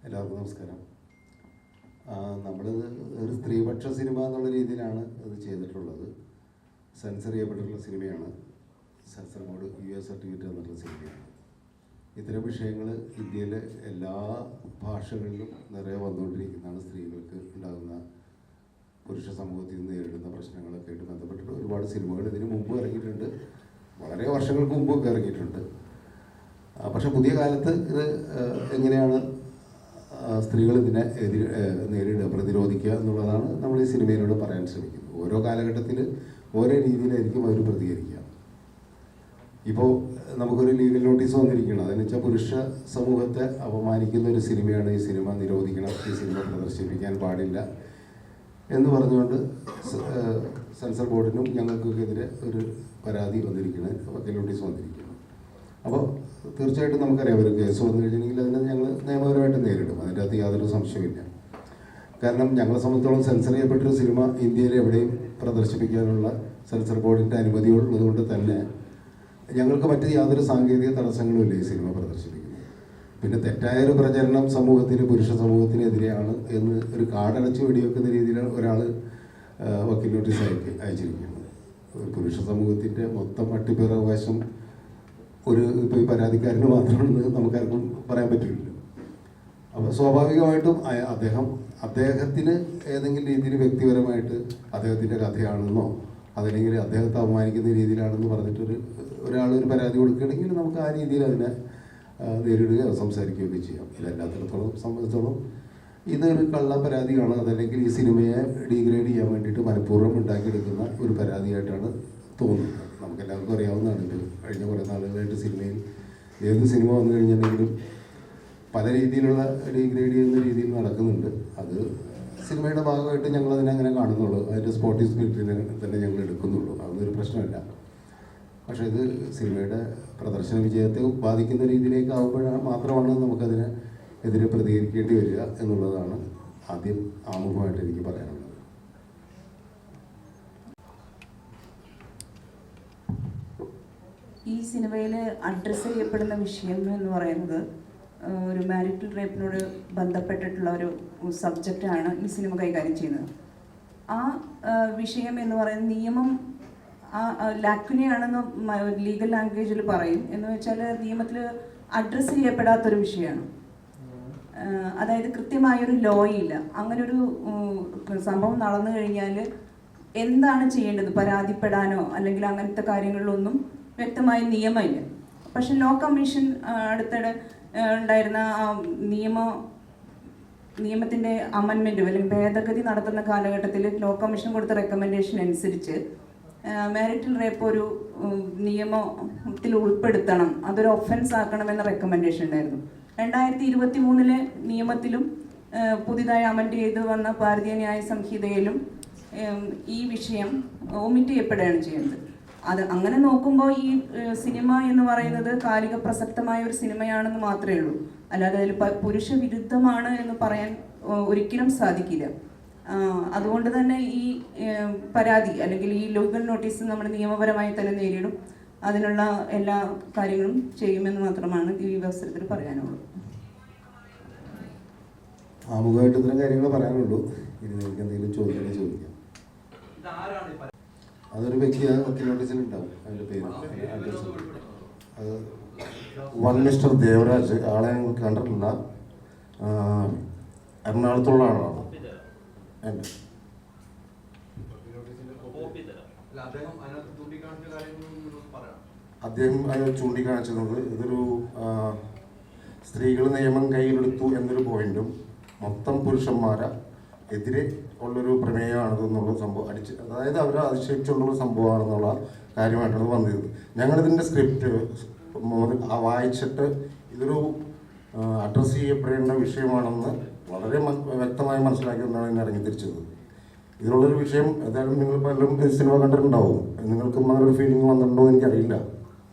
എല്ലാവർക്കും നമസ്കാരം. നമ്മളിത് ഒരു സ്ത്രീപക്ഷ സിനിമ എന്നുള്ള രീതിയിലാണ് ഇത് ചെയ്തിട്ടുള്ളത്. സെൻസർ ചെയ്യപ്പെട്ടിട്ടുള്ള സിനിമയാണ്. സെൻസർ ബോർഡ് US സർട്ടിഫിക്കറ്റ് എന്നുള്ള സിനിമയാണ്. ഇത്തരം വിഷയങ്ങൾ ഇന്ത്യയിലെ എല്ലാ ഭാഷകളിലും നിറയെ വന്നുകൊണ്ടിരിക്കുന്നതാണ്. സ്ത്രീകൾക്ക് ഉണ്ടാകുന്ന പുരുഷ സമൂഹത്തിൽ നിന്ന് നേരിടുന്ന പ്രശ്നങ്ങളൊക്കെ ആയിട്ട് ബന്ധപ്പെട്ടിട്ട് ഒരുപാട് സിനിമകൾ ഇതിന് മുമ്പ് ഇറങ്ങിയിട്ടുണ്ട്. വളരെ വർഷങ്ങൾക്ക് മുമ്പൊക്കെ ഇറങ്ങിയിട്ടുണ്ട്. പക്ഷെ പുതിയ കാലത്ത് ഇത് എങ്ങനെയാണ് സ്ത്രീകൾ ഇതിനെ നേരിടുക, പ്രതിരോധിക്കുക എന്നുള്ളതാണ് നമ്മൾ ഈ സിനിമയിലൂടെ പറയാൻ ശ്രമിക്കുന്നത്. ഓരോ കാലഘട്ടത്തിൽ ഓരോ രീതിയിലായിരിക്കും അവർ പ്രതികരിക്കുക. ഇപ്പോൾ നമുക്കൊരു ലീഗൽ നോട്ടീസ് വന്നിരിക്കണം. അതെന്ന് വെച്ചാൽ പുരുഷ സമൂഹത്തെ അപമാനിക്കുന്ന ഒരു സിനിമയാണ്, ഈ സിനിമ നിരോധിക്കണം, ഈ സിനിമ പ്രദർശിപ്പിക്കാൻ പാടില്ല എന്ന് പറഞ്ഞുകൊണ്ട് സെൻസർ ബോർഡിനും ഞങ്ങൾക്കൊക്കെ എതിരെ ഒരു പരാതി വന്നിരിക്കുന്നത്, വക്കീൽ നോട്ടീസ് വന്നിരിക്കുന്നത്. അപ്പോൾ തീർച്ചയായിട്ടും നമുക്കറിയാം, ഒരു കേസ് വന്നു കഴിഞ്ഞിട്ടുണ്ടെങ്കിൽ അതിനെ ഞങ്ങൾ നിയമപരമായിട്ട് നേരിടും. അതിൻ്റെ അകത്ത് യാതൊരു സംശയമില്ല. കാരണം ഞങ്ങളെ സംബന്ധിച്ചോളം സെൻസർ ചെയ്യപ്പെട്ടൊരു സിനിമ ഇന്ത്യയിൽ എവിടെയും പ്രദർശിപ്പിക്കാനുള്ള സെൻസർ ബോർഡിൻ്റെ അനുമതി ഉള്ളതുകൊണ്ട് തന്നെ ഞങ്ങൾക്ക് മറ്റ് യാതൊരു സാങ്കേതിക തടസ്സങ്ങളും ഇല്ല ഈ സിനിമ പ്രദർശിപ്പിക്കുന്നത്. പിന്നെ തെറ്റായൊരു പ്രചരണം സമൂഹത്തിന്, പുരുഷ സമൂഹത്തിനെതിരെയാണ് എന്ന് ഒരു കാടടച്ച് വെടിവെക്കുന്ന രീതിയിലാണ് ഒരാൾ വക്കീൽ നോട്ടീസ് അയച്ചിരിക്കുന്നത്. ഒരു പുരുഷ സമൂഹത്തിൻ്റെ മൊത്തം അട്ടിപ്പേറാവകാശം ഇപ്പോൾ ഈ പരാതിക്കാരന് മാത്രമാണെന്ന് നമുക്കാർക്കും പറയാൻ പറ്റില്ലല്ലോ. അപ്പോൾ സ്വാഭാവികമായിട്ടും അദ്ദേഹത്തിന് ഏതെങ്കിലും രീതിയിൽ വ്യക്തിപരമായിട്ട് അദ്ദേഹത്തിൻ്റെ കഥയാണെന്നോ അതല്ലെങ്കിൽ അദ്ദേഹത്തെ അപമാനിക്കുന്ന രീതിയിലാണെന്ന് പറഞ്ഞിട്ടൊരു ഒരാളൊരു പരാതി കൊടുക്കുകയാണെങ്കിൽ നമുക്ക് ആ രീതിയിൽ അതിനെ നേരിടുകയോ സംസാരിക്കുകയൊക്കെ ചെയ്യാം. ഇതെല്ലാത്തിടത്തോളം സംബന്ധിച്ചോളം ഇതൊരു കള്ള പരാതിയാണ്. അതല്ലെങ്കിൽ ഈ സിനിമയെ ഡീഗ്രേഡ് ചെയ്യാൻ വേണ്ടിയിട്ട് മനഃപൂർവ്വം ഉണ്ടാക്കിയെടുക്കുന്ന ഒരു പരാതിയായിട്ടാണ് തോന്നുന്നത്. നമുക്കെല്ലാവർക്കും അറിയാവുന്നതാണ്. ഇത് കഴിഞ്ഞ കുറേ നാളുകളായിട്ട് സിനിമയിൽ ഏത് സിനിമ വന്നു കഴിഞ്ഞിട്ടുണ്ടെങ്കിലും പല രീതിയിലുള്ള ഡീഗ്രേഡ് ചെയ്യുന്ന രീതിയിൽ നടക്കുന്നുണ്ട്. അത് സിനിമയുടെ ഭാഗമായിട്ട് ഞങ്ങളതിനെ അങ്ങനെ കാണുന്നുള്ളൂ. അതിൻ്റെ സ്പോർട്ടി സ്പിരിറ്റിനെ തന്നെ ഞങ്ങൾ എടുക്കുന്നുള്ളൂ. അതൊരു പ്രശ്നമല്ല. പക്ഷേ ഇത് സിനിമയുടെ പ്രദർശന വിജയത്തെ ബാധിക്കുന്ന രീതിയിലേക്ക് ആകുമ്പോഴാണ് മാത്രമാണ് നമുക്കതിനെ എതിരെ പ്രതികരിക്കേണ്ടി വരിക എന്നുള്ളതാണ് ആദ്യം ആമുഖമായിട്ട് എനിക്ക് പറയാനുള്ളത്. ഈ സിനിമയിൽ അഡ്രസ്സ് ചെയ്യപ്പെടുന്ന വിഷയം എന്ന് പറയുന്നത് ഒരു മാരിറ്റൽ റേപ്പിനോട് ബന്ധപ്പെട്ടിട്ടുള്ള ഒരു സബ്ജക്റ്റാണ് ഈ സിനിമ കൈകാര്യം ചെയ്യുന്നത്. ആ വിഷയം എന്ന് പറയുന്നത് നിയമം ലാക്വിനെയാണെന്ന് ലീഗൽ ലാംഗ്വേജിൽ പറയും. എന്ന് വെച്ചാൽ നിയമത്തിൽ അഡ്രസ്സ് ചെയ്യപ്പെടാത്തൊരു വിഷയമാണ്. അതായത് കൃത്യമായൊരു ലോ ഇല്ല. അങ്ങനൊരു സംഭവം നടന്നു കഴിഞ്ഞാൽ എന്താണ് ചെയ്യേണ്ടത്, പരാതിപ്പെടാനോ അല്ലെങ്കിൽ അങ്ങനത്തെ കാര്യങ്ങളിലൊന്നും വ്യക്തമായ നിയമമില്ല. പക്ഷെ ലോ കമ്മീഷൻ അടുത്തിടെ ഉണ്ടായിരുന്ന നിയമത്തിൻ്റെ അമെൻമെൻറ്റ് അല്ലെങ്കിൽ ഭേദഗതി നടത്തുന്ന കാലഘട്ടത്തിൽ ലോ കമ്മീഷൻ കൊടുത്ത റെക്കമെൻഡേഷൻ അനുസരിച്ച് മാരിറ്റൽ റേപ്പ് ഒരു നിയമത്തിൽ ഉൾപ്പെടുത്തണം, അതൊരു ഒഫൻസ് ആക്കണമെന്ന റെക്കമെൻഡേഷൻ ഉണ്ടായിരുന്നു. 2023 നിയമത്തിലും പുതിയതായി അമെൻഡ് ചെയ്ത് വന്ന ഭാരതീയ ന്യായ സംഹിതയിലും ഈ വിഷയം ഒമിറ്റ് ചെയ്യപ്പെടുകയാണ് ചെയ്യുന്നത്. അത് അങ്ങനെ നോക്കുമ്പോൾ ഈ സിനിമ എന്ന് പറയുന്നത് കാലിക പ്രസക്തമായ ഒരു സിനിമയാണെന്ന് മാത്രമേ ഉള്ളൂ. അല്ലാതെ അതിൽ പുരുഷ വിരുദ്ധമാണ് എന്ന് പറയാൻ ഒരിക്കലും സാധിക്കില്ല. അതുകൊണ്ട് തന്നെ ഈ പരാതി അല്ലെങ്കിൽ ഈ ലീഗൽ നോട്ടീസ് നമ്മൾ നിയമപരമായി തന്നെ നേരിടും. അതിനുള്ള എല്ലാ കാര്യങ്ങളും ചെയ്യുമെന്ന് മാത്രമാണ് ഈ അവസരത്തിൽ പറയാനുള്ളൂ. ആമുഖമായിട്ട് ഇത്തരം കാര്യങ്ങൾ പറയാനുള്ളൂ. ഇനി നിങ്ങൾക്ക് എന്തെങ്കിലും ചോദിക്കാം. അതൊരു വ്യക്തിയാണ് വക്കീൽ നോട്ടീസിലുണ്ടാവും. അതിൻ്റെ പേര് അത് വൺ മിസ്റ്റർ ദേവരാജ്. ആളെ ഞങ്ങൾ കണ്ടിട്ടില്ല. എറണാകുളത്തുള്ള ആളാണ്. അദ്ദേഹം അതിന് ചൂണ്ടിക്കാണിച്ചത് ഇതൊരു സ്ത്രീകൾ നിയമം കയ്യിലെടുത്തു എന്നൊരു പോയിന്റും മൊത്തം പുരുഷന്മാരെ എതിരെ ഉള്ളൊരു പ്രമേയമാണെന്നുള്ള സംഭവം അതായത് അവരെ അതിശയിച്ചുള്ളൊരു സംഭവമാണെന്നുള്ള കാര്യമായിട്ടാണ് വന്നത്. ഞങ്ങളിതിൻ്റെ സ്ക്രിപ്റ്റ് വായിച്ചിട്ട് ഇതൊരു അഡ്രസ്സ് ചെയ്യപ്പെടേണ്ട വിഷയമാണെന്ന് വളരെ വ്യക്തമായി മനസ്സിലാക്കിക്കൊണ്ടാണ് ഇതിനെ ഇറങ്ങി തിരിച്ചത്. ഇതിനുള്ളൊരു വിഷയം ഏതായാലും നിങ്ങൾ പലരും സിനിമ കണ്ടിട്ടുണ്ടാവും. നിങ്ങൾക്കും അങ്ങനൊരു ഫീലിംഗ് വന്നിട്ടുണ്ടോ എന്ന് എനിക്കറിയില്ല.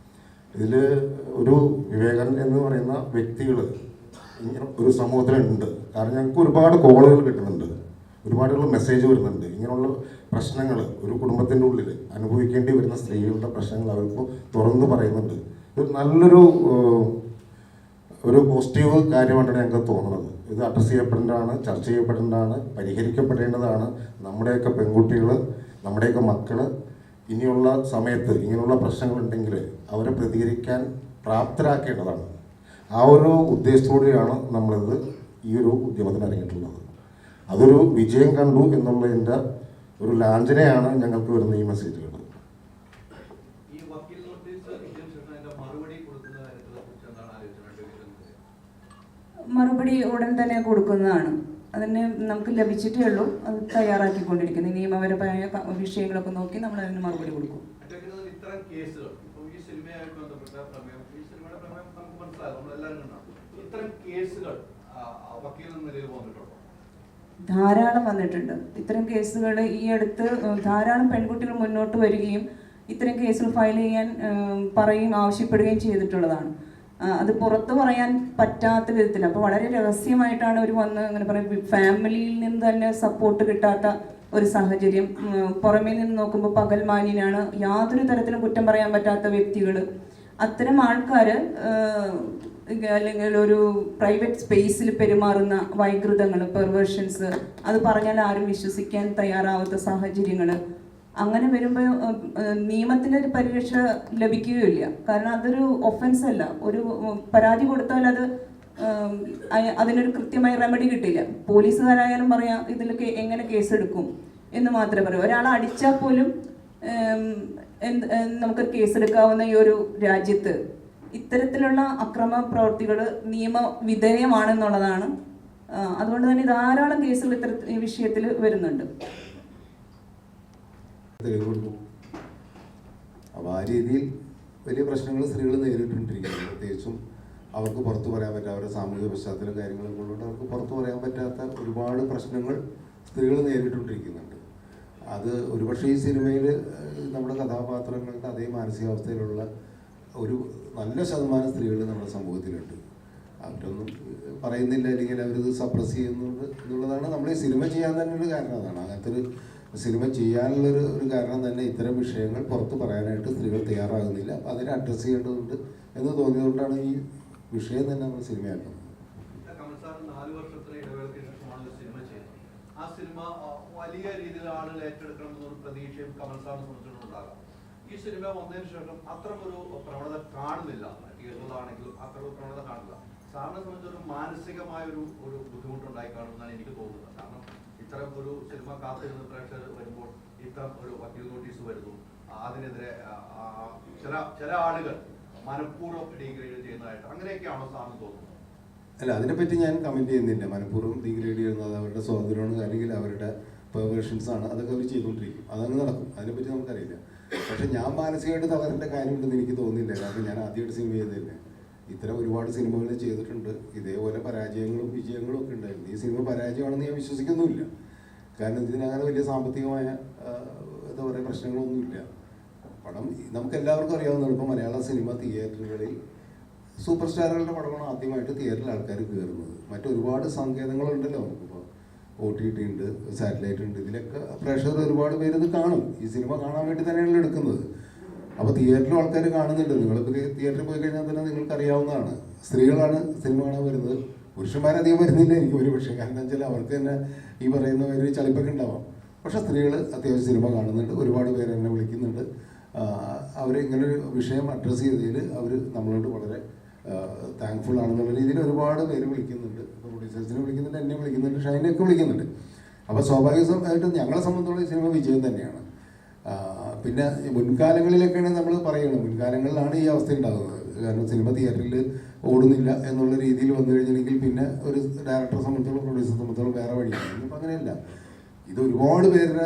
ഇതിൽ ഒരു വിവേകൻ എന്ന് പറയുന്ന വ്യക്തികൾ ഇങ്ങനെ ഒരു സമൂഹത്തിലുണ്ട്. കാരണം ഞങ്ങൾക്ക് ഒരുപാട് കോളുകൾ കിട്ടുന്നുണ്ട്, ഒരുപാടുള്ള മെസ്സേജ് വരുന്നുണ്ട്. ഇങ്ങനെയുള്ള പ്രശ്നങ്ങൾ ഒരു കുടുംബത്തിൻ്റെ ഉള്ളിൽ അനുഭവിക്കേണ്ടി വരുന്ന സ്ത്രീകളുടെ പ്രശ്നങ്ങൾ അവർക്ക് തുറന്നു പറയുന്നുണ്ട്. ഒരു നല്ലൊരു ഒരു പോസിറ്റീവ് കാര്യമായിട്ടാണ് ഞങ്ങൾക്ക് തോന്നുന്നത്. ഇത് അഡ്രസ്സ് ചെയ്യപ്പെടേണ്ടതാണ്, ചർച്ച ചെയ്യപ്പെടേണ്ടതാണ്, പരിഹരിക്കപ്പെടേണ്ടതാണ്. നമ്മുടെയൊക്കെ പെൺകുട്ടികൾ, നമ്മുടെയൊക്കെ മക്കൾ ഇനിയുള്ള സമയത്ത് ഇങ്ങനെയുള്ള പ്രശ്നങ്ങളുണ്ടെങ്കിൽ അവരെ പ്രതികരിക്കാൻ പ്രാപ്തരാക്കേണ്ടതാണ്. ആ ഒരു ഉദ്ദേശത്തോടെയാണ് നമ്മളിത് ഈ ഒരു ഉദ്യമത്തിന് ഇറങ്ങിയിട്ടുള്ളത്. അതൊരു വിജയം കണ്ടു എന്നുള്ളതിൻ്റെ ഒരു ലാഞ്ചനയാണ് ഞങ്ങൾക്ക് വരുന്ന ഈ മെസ്സേജുകൾ. മറുപടി ഉടൻ തന്നെ കൊടുക്കുന്നതാണ്. അതിന് നമുക്ക് ലഭിച്ചിട്ടേ ഉള്ളൂ. അത് തയ്യാറാക്കിക്കൊണ്ടിരിക്കുന്നു. നിയമപരമായ വിഷയങ്ങളൊക്കെ നോക്കി നമ്മൾ അതിന് മറുപടി കൊടുക്കും. ഇത്തരം കേസുകൾ ഈ സിനിമയായിട്ട് ബന്ധപ്പെട്ട പ്രമേയം, ഈ സിനിമയുടെ പ്രമേയം നമുക്ക് മനസ്സിലാകും, നമ്മളെല്ലാവരും കണ്ടാണ്. ഇത്തരം കേസുകൾ വക്കീൽ എന്ന നിലയിൽ വന്നിട്ടുണ്ടോ? ധാരാളം വന്നിട്ടുണ്ട്. ഇത്തരം കേസുകൾ ഈ അടുത്ത് ധാരാളം പെൺകുട്ടികൾ മുന്നോട്ട് വരികയും ഇത്തരം കേസുകൾ ഫയൽ ചെയ്യാൻ പറയും ആവശ്യപ്പെടുകയും ചെയ്തിട്ടുള്ളതാണ്. അത് പുറത്ത് പറയാൻ പറ്റാത്ത വിധത്തിൽ, അപ്പോൾ വളരെ രഹസ്യമായിട്ടാണ് അവർ വന്ന് അങ്ങനെ പറയും. ഫാമിലിയിൽ നിന്ന് തന്നെ സപ്പോർട്ട് കിട്ടാത്ത ഒരു സാഹചര്യം, പുറമേ നിന്ന് നോക്കുമ്പോൾ പകൽമാന്യനാണ്, യാതൊരു തരത്തിലും കുറ്റം പറയാൻ പറ്റാത്ത വ്യക്തികൾ, അത്തരം ആൾക്കാർ അല്ലെങ്കിൽ ഒരു പ്രൈവറ്റ് സ്പേസിൽ പെരുമാറുന്ന വൈകൃതങ്ങൾ, പെർവേർഷൻസ്, അത് പറഞ്ഞാൽ ആരും വിശ്വസിക്കാൻ തയ്യാറാവാത്ത സാഹചര്യങ്ങൾ, അങ്ങനെ വരുമ്പോൾ നിയമത്തിൻ്റെ ഒരു പരിരക്ഷ ലഭിക്കുകയില്ല. കാരണം അതൊരു ഒഫൻസ് അല്ല. ഒരു പരാതി കൊടുത്താൽ അത് അതിനൊരു കൃത്യമായ റെമഡി കിട്ടില്ല. പോലീസുകാരായാലും പറയാം ഇതിലൊക്കെ എങ്ങനെ കേസെടുക്കും എന്ന് മാത്രമേ പറയൂ. ഒരാളെ അടിച്ചാൽ പോലും നമുക്ക് കേസെടുക്കാവുന്ന ഈ ഒരു രാജ്യത്ത് ഇത്തരത്തിലുള്ള അക്രമ പ്രവൃത്തികൾ നിയമവിധേയമാണെന്നുള്ളതാണ്. അതുകൊണ്ട് തന്നെ ധാരാളം കേസുകൾ ഈ വിഷയത്തിൽ വരുന്നുണ്ട്. അപ്പോൾ ആ രീതിയിൽ വലിയ പ്രശ്നങ്ങൾ സ്ത്രീകൾ നേരിട്ടുകൊണ്ടിരിക്കുന്നത്. പ്രത്യേകിച്ചും അവർക്ക് പുറത്തു പറയാൻ പറ്റാത്ത അവരുടെ സാമൂഹിക പശ്ചാത്തലം കാര്യങ്ങളും കൊണ്ടുകൊണ്ട് അവർക്ക് പുറത്തു പറയാൻ പറ്റാത്ത ഒരുപാട് പ്രശ്നങ്ങൾ സ്ത്രീകൾ നേരിട്ടുകൊണ്ടിരിക്കുന്നുണ്ട്. അത് ഒരുപക്ഷെ ഈ സിനിമയിൽ നമ്മുടെ കഥാപാത്രങ്ങൾക്ക് അതേ മാനസികാവസ്ഥയിലുള്ള ഒരു നല്ല ശതമാനം സ്ത്രീകൾ നമ്മുടെ സമൂഹത്തിലുണ്ട്. അവരൊന്നും പറയുന്നില്ല, അല്ലെങ്കിൽ അവരിത് സപ്രസ് ചെയ്യുന്നുണ്ട് എന്നുള്ളതാണ് നമ്മൾ ഈ സിനിമ ചെയ്യാൻ തന്നെ ഒരു കാരണം. അതാണ് അങ്ങനത്തെ ഒരു സിനിമ ചെയ്യാനുള്ളൊരു കാരണം തന്നെ ഇത്തരം വിഷയങ്ങൾ പുറത്ത് പറയാനായിട്ട് സ്ത്രീകൾ തയ്യാറാകുന്നില്ല. അപ്പോൾ അതിനെ അഡ്രസ്സ് ചെയ്യേണ്ടതുണ്ട് എന്ന് തോന്നിയതുകൊണ്ടാണ് ഈ വിഷയം തന്നെ നമ്മൾ സിനിമയാക്കുന്നത്. കമൽ സാർ 4 വർഷത്തിന് ഇടവേളയ്ക്ക് ശേഷമാണ് സിനിമ ചെയ്യുന്നത്. ആ സിനിമ വലിയ രീതിയിൽ ആളുകൾ ഏറ്റെടുക്കണം എന്നൊരു പ്രതീക്ഷയും കമൽ സാറിനെ സംബന്ധിച്ചിട്ടുണ്ടാകാം. ഈ സിനിമ വന്നതിന് ശേഷം അത്തരമൊരു പ്രവണത കാണുന്നില്ല. തിയേറ്ററിലാണെങ്കിലും അത്തരം പ്രവണത കാണില്ല. സാറിനെ സംബന്ധിച്ചൊരു മാനസികമായ ഒരു ബുദ്ധിമുട്ടുണ്ടായി കാണുമെന്നാണ് എനിക്ക് തോന്നുന്നത്. കാരണം ഇത്തരം ഒരു സിനിമ കാത്തിരുന്ന പ്രേക്ഷകർ വരുമ്പോൾ ഇത്തരം ഒരു വക്കീൽ നോട്ടീസ് വരുന്നു, അതിനെതിരെ ചില ആളുകൾ മനഃപൂർവ്വം ഡീഗ്രേഡ് ചെയ്യുന്നതായിട്ട്, അങ്ങനെയൊക്കെയാണോ സാറിന് തോന്നുന്നത്? അല്ല, അതിനെപ്പറ്റി ഞാൻ കമൻറ്റ് ചെയ്യുന്നില്ല. മനഃപൂർവ്വം ഡീഗ്രേഡ് ചെയ്യുന്നത് അവരുടെ സ്വാതന്ത്ര്യമാണ്, അല്ലെങ്കിൽ അവരുടെ പെർവേർഷൻസ് ആണ്. അതൊക്കെ അവർ ചെയ്തുകൊണ്ടിരിക്കും, അതങ്ങ് നടക്കും. അതിനെപ്പറ്റി നമുക്കറിയില്ല. പക്ഷെ ഞാൻ മാനസികമായിട്ട് തളരേണ്ട കാര്യമുണ്ടെന്ന് എനിക്ക് തോന്നുന്നില്ല. കാരണം ഞാൻ ആദ്യമായിട്ട് സിനിമ ചെയ്തില്ല. ഇത്തരം ഒരുപാട് സിനിമകൾ ചെയ്തിട്ടുണ്ട്. ഇതേപോലെ പരാജയങ്ങളും വിജയങ്ങളും ഒക്കെ ഉണ്ടായിരുന്നു. ഈ സിനിമ പരാജയമാണെന്ന് ഞാൻ വിശ്വസിക്കുന്നുമില്ല. കാരണം ഇതിനങ്ങനെ വലിയ സാമ്പത്തികമായ എന്താ പറയുക പ്രശ്നങ്ങളൊന്നുമില്ല. പടം നമുക്കെല്ലാവർക്കും അറിയാവുന്നതാണ്. ഇപ്പോൾ മലയാള സിനിമ തിയേറ്ററുകളിൽ സൂപ്പർ സ്റ്റാറുകളുടെ പടമാണ് ആദ്യമായിട്ട് തിയേറ്ററിൽ ആൾക്കാർ കയറുന്നത്. മറ്റൊരുപാട് സങ്കേതങ്ങളുണ്ടല്ലോ. നമുക്കിപ്പോൾ OTT ഉണ്ട്, സാറ്റലൈറ്റ് ഉണ്ട്. ഇതിലൊക്കെ പ്രേക്ഷകർ ഒരുപാട് പേര് ഇത് കാണും. ഈ സിനിമ കാണാൻ വേണ്ടി തന്നെയാണ് എടുക്കുന്നത്. അപ്പോൾ തിയേറ്ററിലും ആൾക്കാർ കാണുന്നുണ്ട്. നിങ്ങളിപ്പോൾ തിയേറ്ററിൽ പോയി കഴിഞ്ഞാൽ തന്നെ നിങ്ങൾക്ക് അറിയാവുന്നതാണ്, സ്ത്രീകളാണ് സിനിമ കാണാൻ വരുന്നത്. പുരുഷന്മാരധികം വരുന്നില്ല എനിക്ക് ഒരു പക്ഷേ. കാരണം വെച്ചാൽ അവർക്ക് തന്നെ ഈ പറയുന്ന ഒരു ചളിപ്പൊക്കെ ഉണ്ടാവാം. പക്ഷേ സ്ത്രീകൾ അത്യാവശ്യം സിനിമ കാണുന്നുണ്ട്. ഒരുപാട് പേര് എന്നെ വിളിക്കുന്നുണ്ട്. അവർ ഇങ്ങനൊരു വിഷയം അഡ്രസ്സ് ചെയ്തതിൽ അവർ നമ്മളോട് വളരെ താങ്ക്ഫുൾ ആണെന്നുള്ള രീതിയിൽ ഒരുപാട് പേര് വിളിക്കുന്നുണ്ട്. പ്രൊഡ്യൂസേഴ്സിനെ വിളിക്കുന്നുണ്ട്, എന്നെ വിളിക്കുന്നുണ്ട്, ഷൈനെയൊക്കെ വിളിക്കുന്നുണ്ട്. അപ്പോൾ സ്വാഭാവികമായിട്ടും ഞങ്ങളെ സംബന്ധിച്ചുള്ള ഈ സിനിമ വിജയം തന്നെയാണ്. പിന്നെ മുൻകാലങ്ങളിലൊക്കെയാണ് നമ്മൾ പറയുന്നത്, മുൻകാലങ്ങളിലാണ് ഈ അവസ്ഥ ഉണ്ടാകുന്നത്. കാരണം സിനിമ തിയേറ്ററിൽ ഓടുന്നില്ല എന്നുള്ള രീതിയിൽ വന്നു കഴിഞ്ഞിട്ടുണ്ടെങ്കിൽ പിന്നെ ഒരു ഡയറക്ടറെ സംബന്ധിച്ചോളം പ്രൊഡ്യൂസറെ സംബന്ധിച്ചോളം വേറെ വഴിയാണ്. ഇപ്പം അങ്ങനെയല്ല. ഇത് ഒരുപാട് പേരുടെ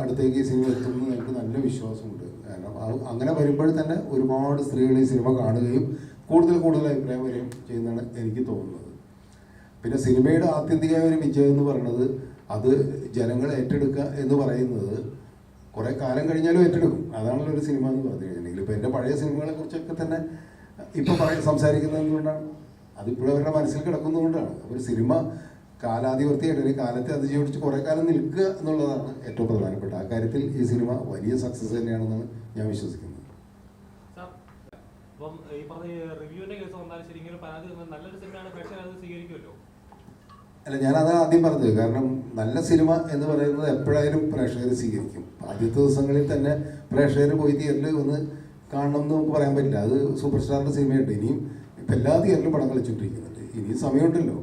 അടുത്തേക്ക് ഈ സിനിമ എത്തുമെന്ന് ഞങ്ങൾക്ക് നല്ല വിശ്വാസമുണ്ട്. കാരണം അങ്ങനെ വരുമ്പോൾ തന്നെ ഒരുപാട് സ്ത്രീകൾ ഈ സിനിമ കാണുകയും കൂടുതൽ അഭിപ്രായം വരികയും ചെയ്യുന്നതാണ് എനിക്ക് തോന്നുന്നത്. പിന്നെ സിനിമയുടെ ആത്യന്തികമായ ഒരു വിജയം എന്ന് പറയുന്നത് അത് ജനങ്ങൾ ഏറ്റെടുക്കുക എന്ന് പറയുന്നത് കുറേ കാലം കഴിഞ്ഞാലും ഏറ്റെടുക്കും. അതാണല്ലോ ഒരു സിനിമ എന്ന് പറഞ്ഞു കഴിഞ്ഞിട്ടുണ്ടെങ്കിൽ. ഇപ്പോൾ എൻ്റെ പഴയ സിനിമകളെ കുറിച്ചൊക്കെ തന്നെ ഇപ്പോൾ സംസാരിക്കുന്നത് എന്തുകൊണ്ടാണ്? അതിപ്പോഴും അവരുടെ മനസ്സിൽ കിടക്കുന്നതുകൊണ്ടാണ്. ഒരു സിനിമ കാലാധിപത്യമായിട്ട് അല്ലെങ്കിൽ കാലത്തെ അതിജീവിച്ച് കുറേ കാലം നിൽക്കുക എന്നുള്ളതാണ് ഏറ്റവും പ്രധാനപ്പെട്ട. ആ കാര്യത്തിൽ ഈ സിനിമ വലിയ സക്സസ് തന്നെയാണെന്നാണ് ഞാൻ വിശ്വസിക്കുന്നത്. അപ്പം ഈ പറഞ്ഞ റിവ്യൂവിന്റെ കേസ് വന്നാലും ശരി, ഇങ്ങനെ പരാതി നല്ലൊരു സിനിമയാണ്, പ്രേക്ഷകർ അത് സ്വീകരിക്കുമല്ലോ. അല്ല, ഞാനത് ആദ്യം പറഞ്ഞത്. കാരണം നല്ല സിനിമ എന്ന് പറയുന്നത് എപ്പോഴായാലും പ്രേക്ഷകർ സ്വീകരിക്കും. ആദ്യത്തെ ദിവസങ്ങളിൽ തന്നെ പ്രേക്ഷകർ പോയി തിയേറ്ററിൽ ഒന്ന് കാണണം എന്ന് നമുക്ക് പറയാൻ പറ്റില്ല. അത് സൂപ്പർ സ്റ്റാറിൻ്റെ സിനിമയുണ്ട്. ഇനിയും ഇപ്പം എല്ലാ തിയേറ്ററിലും പടം കളിച്ചുകൊണ്ടിരിക്കുന്നുണ്ട്. ഇനിയും സമയമുണ്ടല്ലോ.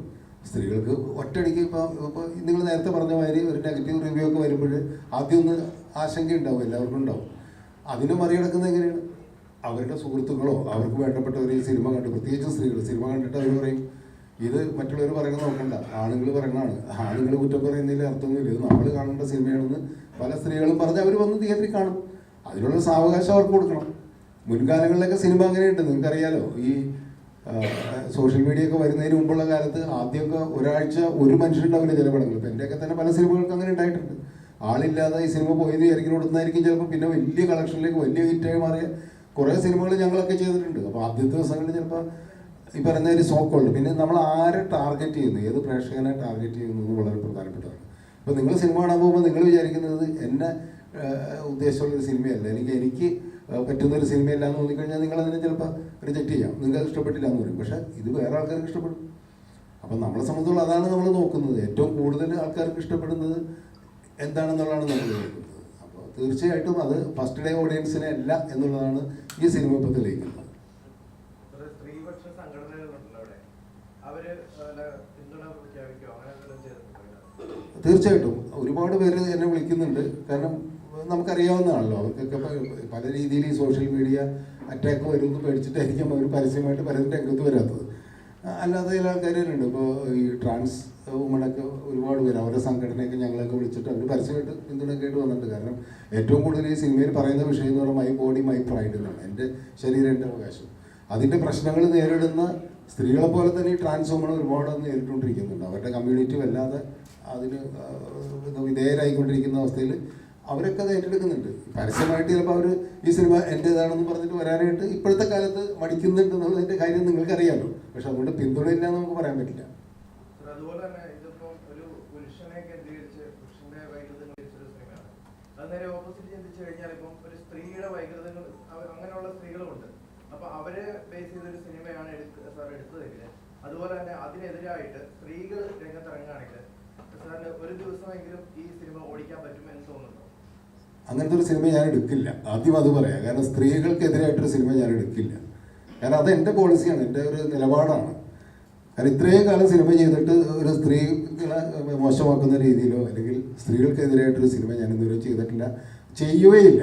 സ്ത്രീകൾക്ക് ഒറ്റയടിക്ക് ഇപ്പോൾ നിങ്ങൾ നേരത്തെ പറഞ്ഞ മാതിരി ഒരു നെഗറ്റീവ് റിവ്യൂ ഒക്കെ വരുമ്പോൾ ആദ്യം ഒന്ന് ആശങ്കയുണ്ടാവും, എല്ലാവർക്കും ഉണ്ടാവും. അതിനെ മറികടക്കുന്നത് എങ്ങനെയാണ്? അവരുടെ സുഹൃത്തുക്കളോ അവർക്ക് വേണ്ടപ്പെട്ടവർ ഈ സിനിമ കണ്ട്, പ്രത്യേകിച്ച് സ്ത്രീകൾ സിനിമ കണ്ടിട്ട് അവർ പറയും ഇത് മറ്റുള്ളവർ പറയുന്നത് നോക്കണ്ട, ആണുങ്ങൾ പറയുന്നതാണ്, ആണുങ്ങൾ കുറ്റം പറയുന്നതിൽ അർത്ഥമൊന്നുമില്ല, ഇത് നമ്മൾ കാണേണ്ട സിനിമയാണെന്ന് പല സ്ത്രീകളും പറഞ്ഞ് അവർ വന്ന് തിയേറ്ററിൽ കാണും. അതിനുള്ള സാവകാശം അവർക്ക് കൊടുക്കണം. മുൻകാലങ്ങളിലൊക്കെ സിനിമ അങ്ങനെയുണ്ട്, നിങ്ങൾക്കറിയാലോ. ഈ സോഷ്യൽ മീഡിയ ഒക്കെ വരുന്നതിന് മുമ്പുള്ള കാലത്ത് ആദ്യമൊക്കെ ഒരാഴ്ച ഒരു മനുഷ്യരുണ്ടാവില്ല ചില പടങ്ങൾ. ഇപ്പം എൻ്റെയൊക്കെ തന്നെ പല സിനിമകൾക്ക് അങ്ങനെ ഉണ്ടായിട്ടുണ്ട്. ആളില്ലാതെ ഈ സിനിമ പോയത് വിചാരിക്കുന്ന കൊടുത്തായിരിക്കും ചിലപ്പോൾ പിന്നെ വലിയ കളക്ഷനിലേക്ക് വലിയ ഹിറ്റായി മാറിയ കുറേ സിനിമകൾ ഞങ്ങളൊക്കെ ചെയ്തിട്ടുണ്ട്. അപ്പോൾ ആദ്യത്തെ ദിവസങ്ങളിൽ ചിലപ്പോൾ ഈ പറയുന്ന ഒരു സോക്കോൾഡ്. പിന്നെ നമ്മൾ ആരെ ടാർഗറ്റ് ചെയ്യുന്നു, ഏത് പ്രേക്ഷകനെ ടാർഗറ്റ് ചെയ്യുന്നത് വളരെ പ്രധാനപ്പെട്ടതാണ്. ഇപ്പോൾ നിങ്ങൾ സിനിമ കാണാൻ പോകുമ്പോൾ നിങ്ങൾ വിചാരിക്കുന്നത് എന്നെ ഉദ്ദേശമുള്ളൊരു സിനിമയല്ല, എനിക്ക് പറ്റുന്നൊരു സിനിമയല്ല എന്ന് തോന്നിക്കഴിഞ്ഞാൽ നിങ്ങളതിനെ ചിലപ്പോൾ റിജക്റ്റ് ചെയ്യാം. നിങ്ങൾക്ക് ഇഷ്ടപ്പെട്ടില്ല എന്ന് പറയും. പക്ഷേ ഇത് വേറെ ആൾക്കാർക്ക് ഇഷ്ടപ്പെടും. അപ്പം നമ്മളെ സംബന്ധിച്ചോളം അതാണ് നമ്മൾ നോക്കുന്നത്. ഏറ്റവും കൂടുതൽ ആൾക്കാർക്ക് ഇഷ്ടപ്പെടുന്നത് എന്താണെന്നുള്ളതാണ് നമ്മൾ നോക്കുന്നത്. അപ്പോൾ തീർച്ചയായിട്ടും അത് ഫസ്റ്റ് ഡേ ഓഡിയൻസിനെ അല്ല എന്നുള്ളതാണ് ഈ സിനിമ ഇപ്പോൾ തെളിയിക്കുന്നത്. സ്ത്രീപക്ഷ സംഘടനകളുണ്ടല്ലോ അവിടെ, അവര് പിന്തുണ പ്രഖ്യാപിക്കുക അങ്ങനെ ചെയ്തിട്ടുണ്ടോ? തീർച്ചയായിട്ടും ഒരുപാട് പേര് എന്നെ വിളിക്കുന്നുണ്ട്. കാരണം നമുക്കറിയാവുന്നതാണല്ലോ, അവർക്കൊക്കെ പല രീതിയിൽ ഈ സോഷ്യൽ മീഡിയ അറ്റാക്ക് വരുമെന്ന് പേടിച്ചിട്ടായിരിക്കും അവർ പരസ്യമായിട്ട് പലരും രംഗത്ത് വരാത്തത്. അല്ലാതെ ചില ആൾക്കാരുണ്ട്. ഇപ്പോൾ ഈ ട്രാൻസ് വുമണൊക്കെ ഒരുപാട് പേര് അവരുടെ സംഘടനയൊക്കെ ഞങ്ങളൊക്കെ വിളിച്ചിട്ട് അവർ പരസ്യമായിട്ട് പിന്തുണക്കായിട്ട് വന്നിട്ടുണ്ട്. കാരണം ഏറ്റവും കൂടുതൽ ഈ സിനിമയിൽ പറയുന്ന വിഷയം എന്ന് പറഞ്ഞാൽ മൈ ബോഡി മൈ പ്രൈഡ് എന്നാണ്. എൻ്റെ ശരീരം എൻ്റെ അവകാശം. അതിൻ്റെ പ്രശ്നങ്ങൾ നേരിടുന്ന സ്ത്രീകളെ പോലെ തന്നെ ഈ ട്രാൻസ് വുമൺ ഒരുപാട് നേരിട്ടുകൊണ്ടിരിക്കുന്നുണ്ട്. അവരുടെ കമ്മ്യൂണിറ്റി വല്ലാതെ അതിന് വിധേയരായിക്കൊണ്ടിരിക്കുന്ന അവസ്ഥയിൽ അവരൊക്കെ അത് ഏറ്റെടുക്കുന്നുണ്ട്. പരസ്യമായിട്ട് ചിലപ്പോൾ അവർ ഈ സിനിമ എൻ്റേതാണെന്ന് പറഞ്ഞിട്ട് വരാനായിട്ട് ഇപ്പോഴത്തെ കാലത്ത് മടിക്കുന്നുണ്ട് എന്നുള്ളതിൻ്റെ കാര്യം നിങ്ങൾക്കറിയാമല്ലോ. പക്ഷെ അതുകൊണ്ട് പിന്തുണയില്ല എന്ന് നമുക്ക് പറയാൻ പറ്റില്ല. അതുപോലെ തന്നെ ഇതിപ്പോ ഒരു പുരുഷനെ കേന്ദ്രീകരിച്ച് പുരുഷന്റെ വൈകൃതങ്ങൾ ഒരു സിനിമയാണ്. അത് നേരെ ഓപ്പോസിറ്റ് ചിന്തിച്ചു കഴിഞ്ഞാൽ ഇപ്പം ഒരു സ്ത്രീയുടെ വൈകൃതങ്ങൾ അങ്ങനെയുള്ള സ്ത്രീകളുമുണ്ട്. അപ്പൊ അവരെ ബേസ് ചെയ്തൊരു സിനിമയാണ് സാർ എടുത്തതെങ്കിൽ അതുപോലെ തന്നെ അതിനെതിരായിട്ട് സ്ത്രീകൾ രംഗത്തിറങ്ങുകയാണെങ്കിൽ സാറിന് ഒരു ദിവസമെങ്കിലും ഈ സിനിമ ഓടിക്കാൻ പറ്റുമെന്ന് തോന്നുന്നുണ്ടോ? അങ്ങനത്തെ ഒരു സിനിമ ഞാൻ എടുക്കില്ല. ആദ്യം അത് പറയാം. കാരണം സ്ത്രീകൾക്കെതിരായിട്ടൊരു സിനിമ ഞാൻ എടുക്കില്ല. കാരണം അത് എൻ്റെ പോളിസിയാണ്, എൻ്റെ ഒരു നിലപാടാണ്. കാരണം ഇത്രയും കാലം സിനിമ ചെയ്തിട്ട് ഒരു സ്ത്രീകളെ മോശമാക്കുന്ന രീതിയിലോ അല്ലെങ്കിൽ സ്ത്രീകൾക്കെതിരായിട്ടൊരു സിനിമ ഞാൻ ഇതുവരെ ചെയ്തിട്ടില്ല, ചെയ്യുകയില്ല.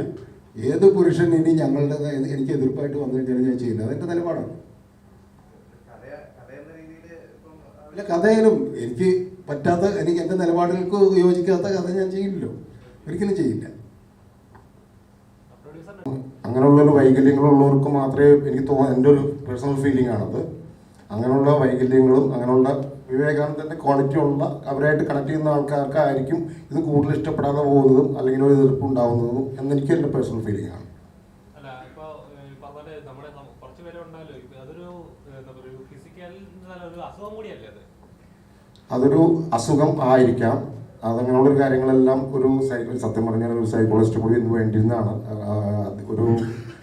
ഏത് പുരുഷൻ ഇനി ഞങ്ങളുടെ എനിക്ക് എതിർപ്പായിട്ട് വന്നു കഴിഞ്ഞാൽ ഞാൻ ചെയ്യുന്നത് അതെൻ്റെ നിലപാടാണ്. അല്ല, കഥയിലും എനിക്ക് പറ്റാത്ത, എനിക്ക് എൻ്റെ നിലപാടുകൾക്ക് യോജിക്കാത്ത കഥ ഞാൻ ചെയ്യില്ലല്ലോ, ഒരിക്കലും ചെയ്യില്ല. അങ്ങനെയുള്ളൊരു വൈകല്യങ്ങളുള്ളവർക്ക് മാത്രമേ എനിക്ക് എൻ്റെ ഒരു പേഴ്സണൽ ഫീലിംഗ് ആണത്. അങ്ങനെയുള്ള വൈകല്യങ്ങളും അങ്ങനെയുള്ള വിവേകാനന്ദൻ്റെ ക്വാളിറ്റി ഉള്ള അവരായിട്ട് കണക്ട് ചെയ്യുന്ന ആൾക്കാർക്കായിരിക്കും ഇത് കൂടുതൽ ഇഷ്ടപ്പെടാതെ പോകുന്നതും അല്ലെങ്കിൽ ഒരു എതിർപ്പ് ഉണ്ടാവുന്നതും എന്നെനിക്ക് എൻ്റെ പേഴ്സണൽ ഫീലിംഗ് ആണ്. അല്ല, ഇപ്പോൾ പറഞ്ഞ നമ്മുടെ കുറച്ച് പേരെ ഉണ്ടല്ലോ, അതൊരു എന്താ പറയുക, ഫിസിക്കൽ ഒരു അസുഖം കൂടിയല്ലേ അത്? അതൊരു അസുഖം ആയിരിക്കാം. അതങ്ങനെയുള്ളൊരു കാര്യങ്ങളെല്ലാം ഒരു സത്യം പറഞ്ഞാൽ ഒരു സൈക്കോളജിസ്റ്റ് കൂടി ഇന്ന് വേണ്ടിയിരുന്നതാണ്. ഒരു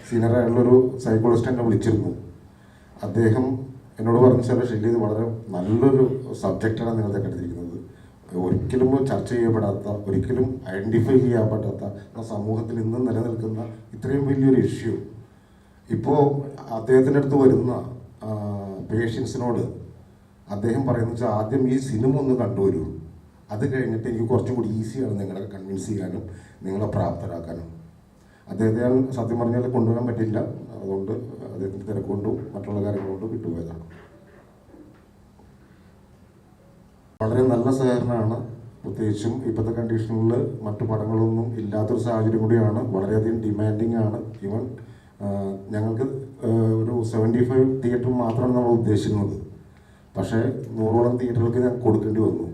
സീനിയറായിട്ടുള്ളൊരു സൈക്കോളജിസ്റ്റ് എന്നെ വിളിച്ചിരുന്നു. അദ്ദേഹം എന്നോട് പറഞ്ഞ ചില ശൈലി, ഇത് വളരെ നല്ലൊരു സബ്ജക്റ്റാണ് നിങ്ങൾ തിരഞ്ഞെടുത്തിരിക്കുന്നത്. ഒരിക്കലും ചർച്ച ചെയ്യപ്പെടാത്ത, ഒരിക്കലും ഐഡൻറ്റിഫൈ ചെയ്യാൻ പറ്റാത്ത സമൂഹത്തിൽ ഇന്നും നിലനിൽക്കുന്ന ഇത്രയും വലിയൊരു ഇഷ്യൂ ഇപ്പോൾ അദ്ദേഹത്തിൻ്റെ അടുത്ത് വരുന്ന പേഷ്യൻസിനോട് അദ്ദേഹം പറയുന്നത് വെച്ചാൽ ആദ്യം ഈ സിനിമ ഒന്ന് കണ്ടുവരൂ, അത് കഴിഞ്ഞിട്ട് എനിക്ക് കുറച്ചും കൂടി ഈസിയാണ് നിങ്ങളെ കൺവിൻസ് ചെയ്യാനും നിങ്ങളെ പ്രാപ്തരാക്കാനും. അദ്ദേഹത്തെ ഞാൻ സത്യം പറഞ്ഞാൽ കൊണ്ടുവരാൻ പറ്റില്ല. അതുകൊണ്ട് അദ്ദേഹത്തിൻ്റെ തിരക്കൊണ്ടും മറ്റുള്ള കാര്യങ്ങളുകൊണ്ടും വിട്ടുപോയതാണ്. വളരെ നല്ല സഹകരണമാണ്. പ്രത്യേകിച്ചും ഇപ്പോഴത്തെ കണ്ടീഷനിൽ മറ്റു പടങ്ങളൊന്നും ഇല്ലാത്തൊരു സാഹചര്യം കൂടിയാണ്. വളരെയധികം ഡിമാൻഡിങ് ആണ്. ഈവൻ ഞങ്ങൾക്ക് ഒരു 75 തിയേറ്റർ മാത്രമാണ് നമ്മൾ ഉദ്ദേശിക്കുന്നത്. പക്ഷേ 100ഓളം തിയേറ്ററുകൾക്ക് ഞാൻ കൊടുക്കേണ്ടി വന്നു.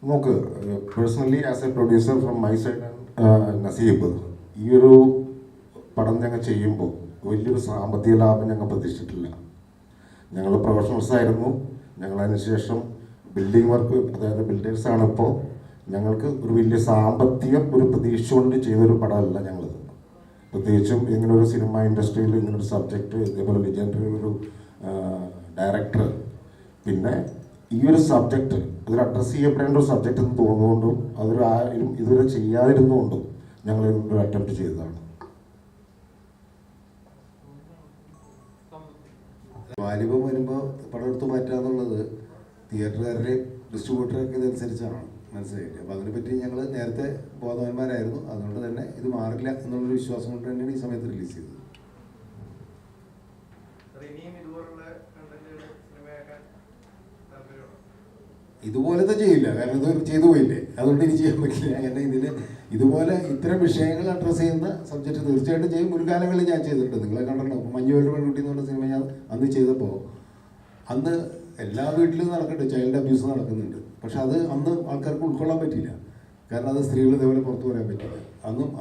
നോക്ക്, personally as a producer from my side Naseeb, ഈ ഒരു പടം ഞങ്ങൾ ചെയ്യുമ്പോൾ വലിയൊരു സാമ്പത്തിക ലാഭം ഞങ്ങൾ പ്രതീക്ഷിച്ചിട്ടില്ല. ഞങ്ങൾ പ്രൊഫഷണൽസ് ആയിരുന്നു. ഞങ്ങളതിന് ശേഷം ബിൽഡിംഗ് വർക്ക്, അതായത് ബിൽഡേഴ്സാണ് ഇപ്പോൾ ഞങ്ങൾക്ക് ഒരു വലിയ സാമ്പത്തിക ഒരു പ്രതീക്ഷ കൊണ്ട് ചെയ്തൊരു പടമല്ല ഞങ്ങളിത്. പ്രത്യേകിച്ചും ഇങ്ങനെ ഒരു സിനിമ ഇൻഡസ്ട്രിയിൽ ഇങ്ങനൊരു സബ്ജക്റ്റ്, ഇതേപോലെ ലെജൻഡറി ഒരു ഡയറക്ടർ, പിന്നെ ഈ ഒരു സബ്ജക്റ്റ് ഇതൊരു അഡ്രസ്സ് ചെയ്യപ്പെടേണ്ട ഒരു സബ്ജക്റ്റ് എന്ന് തോന്നുകൊണ്ടും അതൊരു ആരും ഇതുവരെ ചെയ്യാതിരുന്നുകൊണ്ടും ഞങ്ങൾ ഒരു അറ്റംപ്റ്റ് ചെയ്തതാണ്. വാലിബം വരുമ്പോൾ പടം എടുത്ത് മാറ്റുക എന്നുള്ളത് തിയേറ്ററുകാരുടെയും ഡിസ്ട്രിബ്യൂട്ടറൊക്കെ ഇതനുസരിച്ചാണ്, മനസ്സിലായില്ലേ? അപ്പോൾ അതിനെപ്പറ്റി ഞങ്ങൾ നേരത്തെ ബോധവാന്മാരായിരുന്നു. അതുകൊണ്ട് തന്നെ ഇത് മാറില്ല എന്നുള്ളൊരു വിശ്വാസം കൊണ്ട് തന്നെയാണ് ഈ സമയത്ത് റിലീസ് ചെയ്തത്. ഇതുപോലത്തെ ചെയ്യില്ല, കാരണം ഇത് ചെയ്തു പോയില്ലേ, അതുകൊണ്ട് ഇനി ചെയ്യാൻ പറ്റില്ല. കാരണം ഇതിന് ഇതുപോലെ ഇത്തരം വിഷയങ്ങൾ അഡ്രസ്സ് ചെയ്യുന്ന സബ്ജക്റ്റ് തീർച്ചയായിട്ടും ചെയ്യും. മുൻകാലങ്ങളിൽ ഞാൻ ചെയ്തിട്ടുണ്ട്, നിങ്ങളെ കണ്ടിട്ടുണ്ടോ? മഞ്ഞുവേൽ പെൺകുട്ടി എന്ന് പറഞ്ഞ സിനിമ ഞാൻ അന്ന് ചെയ്തപ്പോൾ അന്ന് എല്ലാ വീട്ടിലും നടക്കുന്നുണ്ട്, ചൈൽഡ് അബ്യൂസ് നടക്കുന്നുണ്ട്. പക്ഷെ അത് അന്ന് ആൾക്കാർക്ക് ഉൾക്കൊള്ളാൻ പറ്റില്ല, കാരണം അത് സ്ത്രീകൾ ഇതേപോലെ പുറത്തു പറയാൻ പറ്റില്ല.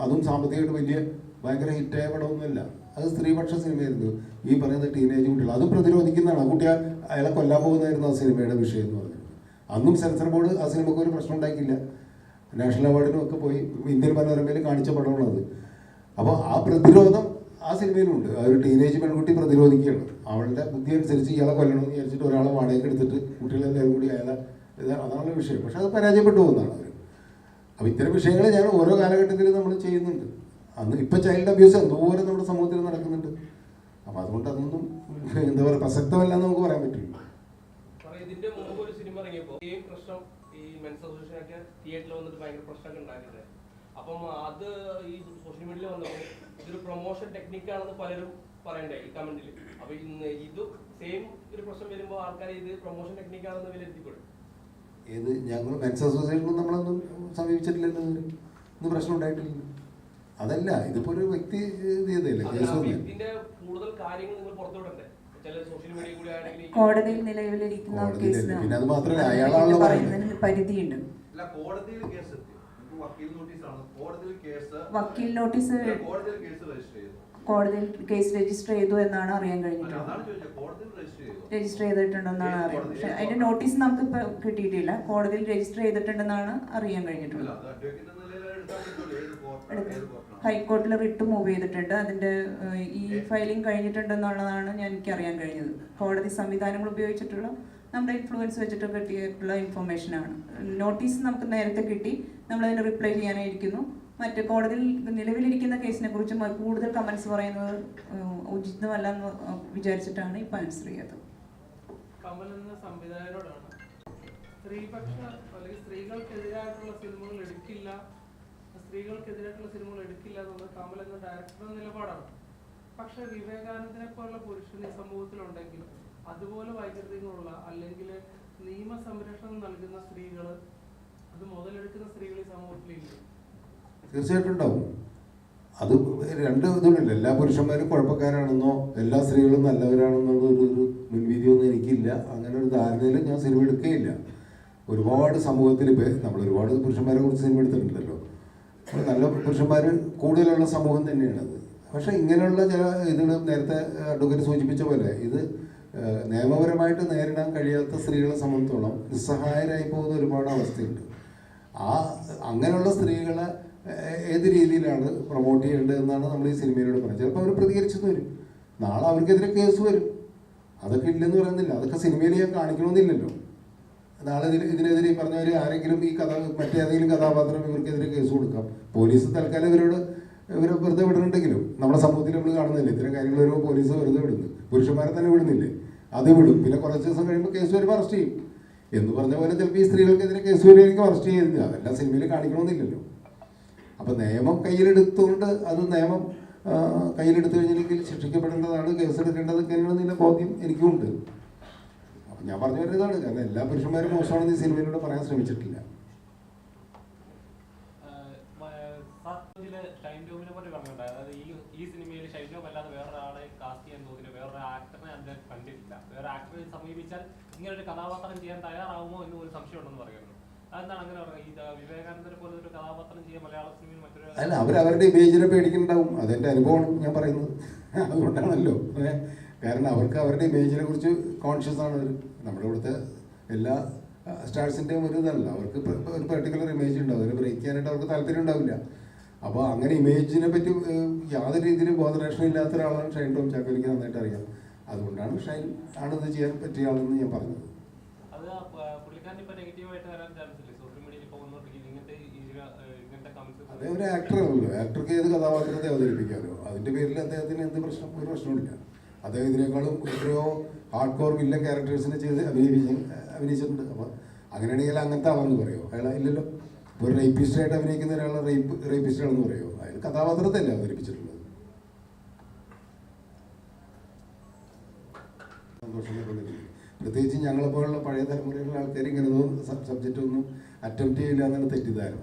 അതും സാമ്പത്തികമായിട്ട് വലിയ ഭയങ്കര ഹിറ്റായ പടമൊന്നുമല്ല, അത് സ്ത്രീപക്ഷ സിനിമയായിരുന്നു. ഈ പറയുന്ന ടീനേജ് കുട്ടികൾ അതും പ്രതിരോധിക്കുന്നതാണ്. ആ കുട്ടി അയാളെ കൊല്ലാൻ പോകുന്നതായിരുന്നു ആ സിനിമയുടെ വിഷയം എന്ന് പറഞ്ഞത്. അന്നും സെൻസർ ബോർഡ് ആ സിനിമയ്ക്ക് ഒരു പ്രശ്നം ഉണ്ടാക്കിയില്ല, നാഷണൽ അവാർഡിനും ഒക്കെ പോയി ഇന്ത്യൻ മനോരമയിൽ കാണിച്ച പടമുള്ളത്. അപ്പോൾ ആ പ്രതിരോധം ആ സിനിമയിലുണ്ട്. ആ ഒരു ടീനേജ് പെൺകുട്ടി പ്രതിരോധിക്കുകയാണ്. അവളുടെ ബുദ്ധി അനുസരിച്ച് ഇയാളെ കൊല്ലണമെന്ന് വിചാരിച്ചിട്ട് ഒരാളെ വാടകയ്ക്ക് എടുത്തിട്ട് കുട്ടികളെല്ലാവരും കൂടി അയാളെ അതാണ് വിഷയം. പക്ഷെ അത് പരാജയപ്പെട്ടു പോകുന്നതാണ് അവർ. അപ്പോൾ ഇത്തരം വിഷയങ്ങൾ ഞാൻ ഓരോ കാലഘട്ടത്തിലും നമ്മൾ ചെയ്യുന്നുണ്ട്. അന്ന് ഇപ്പം ചൈൽഡ് അബ്യൂസ് എന്തോരം നമ്മുടെ സമൂഹത്തിൽ നടക്കുന്നുണ്ട്. അപ്പോൾ അതുകൊണ്ട് അതൊന്നും എന്താ പറയുക പ്രസക്തമല്ല എന്ന് നമുക്ക് പറയാൻ പറ്റില്ല. ഇതിന്റെ മുമ്പ് ഒരു സിനിമ ഇറങ്ങിയപ്പോൾ ഈ പ്രശ്നം ഈ മെൻസ് അസോസിയേഷനൊക്കെ തിയേറ്ററിൽ വന്നിട്ട് ഭയങ്കര പ്രശ്നമൊക്കെ ഉണ്ടാക്കിയിട്ട്, അപ്പം അത് ഈ സോഷ്യൽ മീഡിയയിൽ വന്നപ്പോൾ ഇതൊരു പ്രൊമോഷൻ ടെക്നിക്കാണെന്ന് പലരും പറയണ്ടേ ഈ കമന്റിൽ. അപ്പൊ ഇത് സെയിം ഒരു പ്രശ്നം വരുമ്പോൾ ആൾക്കാർ ഇത് പ്രൊമോഷൻ ടെക്നിക്കാണെന്ന് വിലയിരുത്തിപ്പെടും. ഏത് ഞങ്ങൾ മെൻസ് അസോസിയേഷനും നമ്മളൊന്നും സമീപിച്ചിട്ടില്ലല്ലോ, ഒന്നും പ്രശ്നം ഉണ്ടായിട്ടില്ല. അതല്ല, ഇതിപ്പോ ഒരു വ്യക്തി ചെയ്തല്ലേ, ഇതിന്റെ കൂടുതൽ കാര്യങ്ങൾ നിങ്ങൾ പുറത്തുവിടണ്ടേ? കോടതിയിൽ നിലവിലിരിക്കുന്ന കേസിന് പിന്നെ അത് മാത്രമല്ല അയാളാണല്ലോ പറയുന്നതിന് പരിധിയുണ്ട്. വക്കീൽ നോട്ടീസ് കോടതിയിൽ കേസ് രജിസ്റ്റർ ചെയ്തു എന്നാണ് അറിയാൻ കഴിഞ്ഞിട്ടുള്ളത്. രജിസ്റ്റർ ചെയ്തിട്ടുണ്ടെന്നാണ് അറിയാം. പക്ഷെ അതിന്റെ നോട്ടീസ് നമുക്ക് ഇപ്പൊ കിട്ടിയിട്ടില്ല. കോടതിയിൽ രജിസ്റ്റർ ചെയ്തിട്ടുണ്ടെന്നാണ് അറിയാൻ കഴിഞ്ഞിട്ടുള്ളത്. ഹൈക്കോർട്ടിൽ റിട്ട് മൂവ് ചെയ്തിട്ടുണ്ട്. അതിന്റെ ഈ ഫയലിംഗ് കഴിഞ്ഞിട്ടുണ്ടെന്നുള്ളതാണ് എനിക്ക് അറിയാൻ കഴിഞ്ഞത്. കോടതി സംവിധാനങ്ങൾ ഉപയോഗിച്ചിട്ടുള്ള നമ്മുടെ ഇൻഫ്ലുവൻസ് വെച്ചിട്ട് കിട്ടിയിട്ടുള്ള ഇൻഫർമേഷനാണ്. നോട്ടീസ് നമുക്ക് നേരത്തെ കിട്ടി, നമ്മളതിന് റിപ്ലൈ ചെയ്യാനായിരിക്കുന്നു. മറ്റ് കോടതിയിൽ നിലവിലിരിക്കുന്ന കേസിനെ കുറിച്ച് കൂടുതൽ കമന്റ്സ് പറയുന്നത് ഉചിതമല്ല എന്ന് വിചാരിച്ചിട്ടാണ് ഇപ്പം ആൻസർ ചെയ്യാത്തത്. കമൽ എന്ന സംവിധായകരോടാണ്, സ്ത്രീപക്ഷ അല്ലെങ്കിൽ സ്ത്രീകൾക്കെതിരായിട്ടുള്ള സിനിമകൾ എടുക്കില്ല എന്നുള്ളത് കമൽ എന്ന ഡയറക്ടറുടെ നിലപാടാണ്. പക്ഷെ വിവേകാനന്ദനെ പോലുള്ള പുരുഷൻ ഈ സമൂഹത്തിലുണ്ടെങ്കിൽ അതുപോലെ വൈകൃതങ്ങളുള്ള അല്ലെങ്കിൽ നിയമസംരക്ഷണം നൽകുന്ന സ്ത്രീകൾ, അത് മുതലെടുക്കുന്ന സ്ത്രീകൾ ഈ സമൂഹത്തിലില്ല. തീർച്ചയായിട്ടും ഉണ്ടാവും. അത് രണ്ട് ഇതുണ്ടല്ലോ, എല്ലാ പുരുഷന്മാരും കുഴപ്പക്കാരാണെന്നോ എല്ലാ സ്ത്രീകളും നല്ലവരാണെന്നുള്ള ഒരു മുൻവിധിയൊന്നും എനിക്കില്ല. അങ്ങനെ ഒരു ധാരണയിൽ ഞാൻ സിനിമ എടുക്കുകയില്ല. ഒരുപാട് സമൂഹത്തിൽ നമ്മൾ ഒരുപാട് പുരുഷന്മാരെ കുറിച്ച് സിനിമ എടുത്തിട്ടുണ്ടല്ലോ. നല്ല പുരുഷന്മാർ കൂടുതലുള്ള സമൂഹം തന്നെയാണത്. പക്ഷെ ഇങ്ങനെയുള്ള ചില ഇതിൽ നേരത്തെ അഡ്വക്കേറ്റ് സൂചിപ്പിച്ച പോലെ ഇത് നിയമപരമായിട്ട് നേരിടാൻ കഴിയാത്ത സ്ത്രീകളെ സംബന്ധിച്ചോളം നിസ്സഹായരായി പോകുന്ന ഒരുപാട് അവസ്ഥയുണ്ട്. അങ്ങനെയുള്ള സ്ത്രീകളെ ഏത് രീതിയിലാണ് പ്രൊമോട്ട് ചെയ്യേണ്ടത് എന്നാണ് നമ്മൾ ഈ സിനിമയിലൂടെ പറയുന്നത്. ചിലപ്പോൾ അവർ പ്രതികരിച്ചെന്ന് വരും, നാളെ അവർക്കെതിരെ കേസ് വരും. അതൊക്കെ ഇല്ലെന്ന് പറയുന്നില്ല, അതൊക്കെ സിനിമയിൽ ഞാൻ കാണിക്കണമെന്നില്ലല്ലോ. നാളെ ഇതിനെതിരെ പറഞ്ഞവർ ആരെങ്കിലും ഈ മറ്റേതെങ്കിലും കഥാപാത്രം ഇവർക്കെതിരെ കേസ് കൊടുക്കാം. പോലീസ് തൽക്കാലം ഇവരെ വെറുതെ വിടുന്നുണ്ടെങ്കിലും നമ്മുടെ സമൂഹത്തിൽ നമ്മൾ കാണുന്നില്ല, ഇത്തരം കാര്യങ്ങൾ വരുമ്പോൾ പോലീസ് വെറുതെ വിടുന്നു. പുരുഷന്മാരെ തന്നെ വിടുന്നില്ലേ, അത് വിടും. പിന്നെ കുറച്ച് ദിവസം കഴിയുമ്പോൾ കേസ് വരുമ്പോൾ അറസ്റ്റ് ചെയ്യും എന്ന് പറഞ്ഞ പോലെ ചിലപ്പോൾ ഈ സ്ത്രീകൾക്കെതിരെ കേസ് വരുമായിരിക്കും അറസ്റ്റ് ചെയ്യുന്നത്. അതെല്ലാം സിനിമയിൽ കാണിക്കണമെന്നില്ലല്ലോ. അപ്പം നിയമം കയ്യിലെടുത്തുകൊണ്ട് അത് നിയമം കയ്യിലെടുത്തു കഴിഞ്ഞില്ലെങ്കിൽ ശിക്ഷിക്കപ്പെടേണ്ടതാണ്, കേസെടുക്കേണ്ടതൊക്കെയാണെന്നുള്ള ബോധ്യം എനിക്കുമുണ്ട്. അപ്പം ഞാൻ പറഞ്ഞു വരുന്നതാണ്, കാരണം എല്ലാ പുരുഷന്മാരും മോശമാണെന്ന് ഈ സിനിമയിലൂടെ പറയാൻ ശ്രമിച്ചിട്ടില്ല. ഈ സിനിമയിൽ ഷൈൻ അല്ലാതെ വേറൊരാളെ കാസ്റ്റ് ചെയ്യാൻ തോന്നില്ല, വേറൊരു ആക്ടറിനെ അദ്ദേഹം കണ്ടിട്ടില്ല. വേറെ ആക്ടറെ സമീപിച്ചാൽ ഇങ്ങനെ ഒരു കഥാപാത്രം ചെയ്യാൻ തയ്യാറാവുമോ എന്ന് ഒരു സംശയം ഉണ്ടെന്ന് പറയുന്നു. അതെന്താണ് അങ്ങനെ പറയുന്നത്? ഈ വിവേകാനന്ദനെ പോലെ ഒരു കഥാപാത്രം ചെയ്യാൻ മലയാള സിനിമയിൽ മറ്റൊരു അല്ല, അവരവരുടെ ഇമേജിനെ പേടിക്കുന്നുണ്ടാവും. അതെൻ്റെ അനുഭവമാണ് ഞാൻ പറയുന്നത്. അതുകൊണ്ടാണല്ലോ, കാരണം അവർക്ക് അവരുടെ ഇമേജിനെ കുറിച്ച് കോൺഷ്യസ് ആണ് അവർ. നമ്മുടെ ഇവിടുത്തെ എല്ലാ സ്റ്റാർസിൻ്റെയും ഒരു ഇതല്ല, അവർക്ക് ഒരു പെർട്ടിക്കുലർ ഇമേജ് ഉണ്ടാവും, അതിൽ ബ്രേക്ക് ചെയ്യാനായിട്ട് അവർക്ക് താല്പര്യം ഉണ്ടാവില്ല. അപ്പോൾ അങ്ങനെ ഇമേജിനെ പറ്റി യാതൊരു രീതിയിലും ബോധരക്ഷണം ഇല്ലാത്ത ഒരാളാണ് ഷൈൻ ടോം ചാക്കോ, എനിക്ക് നന്നായിട്ട് അറിയാം. അതുകൊണ്ടാണ് ഷൈൻ ആണ് ഇത് ചെയ്യാൻ പറ്റിയ ആളെന്ന് ഞാൻ പറഞ്ഞത്. അത് പുള്ളിക്കാരൻ ഇപ്പോൾ നെഗറ്റീവായിട്ട് വരാൻ ചാൻസ് ഇല്ല, സോഷ്യൽ മീഡിയയിൽ ഇപ്പോൾ ഇങ്ങനത്തെ കമന്റ്സ്. അദ്ദേഹം ഒരു ആക്ടറാണല്ലോ, ആക്ടർക്ക് ഏത് കഥാപാത്രത്തെ അവതരിപ്പിക്കാമല്ലോ. അതിൻ്റെ പേരിൽ അദ്ദേഹത്തിന് എന്ത് പ്രശ്നം, ഒരു പ്രശ്നമില്ല. അദ്ദേഹം ഇതിനേക്കാളും എത്രയോ ഹാർഡ് കോർ വില്ലൻ ക്യാരക്ടേഴ്സിനെ ചെയ്ത് അഭിനയിച്ചിട്ടുണ്ട്. അപ്പോൾ അങ്ങനെയാണെങ്കിൽ അങ്ങനത്തെ ആളെന്ന് പറയുമോ? അയാൾ ഇല്ലല്ലോ. ഇപ്പോൾ ഒരു റേപ്പിസ്റ്റായിട്ട് അഭിനയിക്കുന്ന ഒരാളെ റേപ്പിസ്റ്റാണെന്ന് പറയുമോ? അയാൾ കഥാപാത്രത്തെ അല്ലേ അവതരിപ്പിച്ചിട്ടുള്ളത്. സന്തോഷം. പ്രത്യേകിച്ച് ഞങ്ങളെപ്പോലുള്ള പഴയ തലമുറയിലുള്ള ആൾക്കാർ ഇങ്ങനൊന്നും സബ്ജക്റ്റ് ഒന്നും അറ്റംപ്റ്റ് ചെയ്യില്ല എന്നാണ് തെറ്റിദ്ധാരണ.